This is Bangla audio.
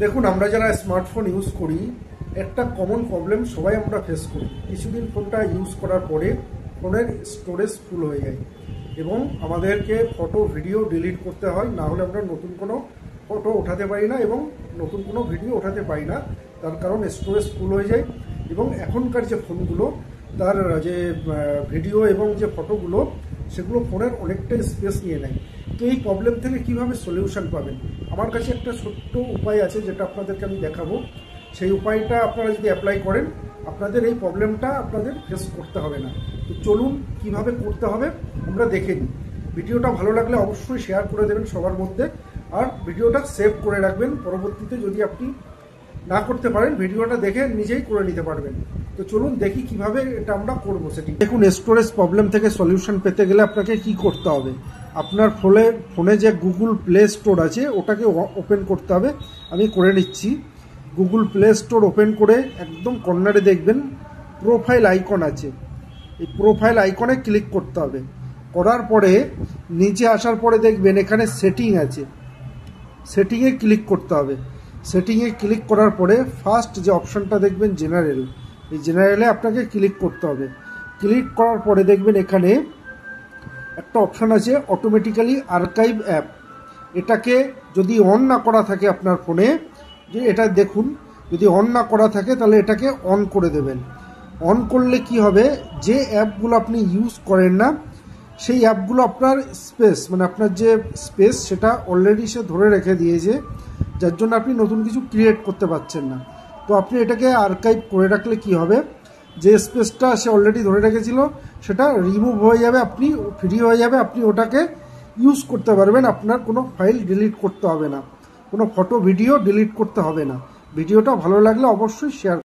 দেখুন, আমরা যারা স্মার্টফোন ইউজ করি একটা কমন প্রবলেম সবাই আমরা ফেস করি। কিছুদিন ফোনটা ইউজ করার পরে ফোনের স্টোরেজ ফুল হয়ে যায় এবং আমাদেরকে ফটো ভিডিও ডিলিট করতে হয়, না হলে আমরা নতুন কোনো ফটো ওঠাতে পারি না এবং নতুন কোনো ভিডিও ওঠাতে পারি না। তার কারণ স্টোরেজ ফুল হয়ে যায় এবং এখনকার যে ফোনগুলো তার যে ভিডিও এবং যে ফটোগুলো সেগুলো ফোনের অনেকটাই স্পেস নিয়ে নেয়। তো এই প্রবলেম থেকে কিভাবে সলিউশন পাবেন, আমার কাছে একটা ছোট্ট উপায় আছে যেটা আপনাদেরকে আমি দেখাবো। সেই উপায়টা আপনারা যদি অ্যাপ্লাই করেন আপনাদের এই প্রবলেমটা আপনাদের ফেস করতে হবে না। তো চলুন কিভাবে করতে হবে আমরা দেখে নিই। ভিডিওটা ভালো লাগলে অবশ্যই শেয়ার করে দেবেন সবার মধ্যে, আর ভিডিওটা সেভ করে রাখবেন। পরবর্তীতে যদি আপনি না করতে পারেন ভিডিওটা দেখে নিজেই করে নিতে পারবেন। তো চলুন দেখি কিভাবে এটা আমরা করবো। সেটি দেখুন, স্টোরেজ প্রবলেম থেকে সলিউশন পেতে গেলে আপনাকে কি করতে হবে, আপনার ফোনে যে গুগল প্লে স্টোর আছে ওটাকে ওপেন করতে হবে। আমি করে নিচ্ছি। গুগল প্লে স্টোর ওপেন করে একদম কর্নারে দেখবেন প্রোফাইল আইকন আছে, এই প্রোফাইল আইকনে ক্লিক করতে হবে। করার পরে নিচে আসার পরে দেখবেন এখানে সেটিং আছে, সেটিংয়ে ক্লিক করতে হবে। সেটিংয়ে ক্লিক করার পরে ফার্স্ট যে অপশানটা দেখবেন জেনারেল, এই জেনারেলে আপনাকে ক্লিক করতে হবে। ক্লিক করার পরে দেখবেন এখানে একটা অপশান আছে অটোমেটিক্যালি আর্কাইভ অ্যাপ। এটাকে যদি অন না করা থাকে আপনার ফোনে, যে এটা দেখুন, যদি অন না করা থাকে তাহলে এটাকে অন করে দেবেন। অন করলে কি হবে, যে অ্যাপগুলো আপনি ইউজ করেন না সেই অ্যাপগুলো আপনার স্পেস, মানে আপনার যে স্পেস সেটা অলরেডি সে ধরে রেখে দিয়েছে, যার জন্য আপনি নতুন কিছু ক্রিয়েট করতে পারছেন না। তো আপনি এটাকে আর্কাইভ করে রাখলে কি হবে, যে স্পেসটা সে অলরেডি ধরে রেখেছিল সেটা রিমুভ হয়ে যাবে, আপনি ফ্রি হয়ে যাবে, আপনি ওটাকে ইউজ করতে পারবেন। আপনার কোনো ফাইল ডিলিট করতে হবে না, কোনো ফটো ভিডিও ডিলিট করতে হবে না। ভিডিওটা ভালো লাগলে অবশ্যই শেয়ার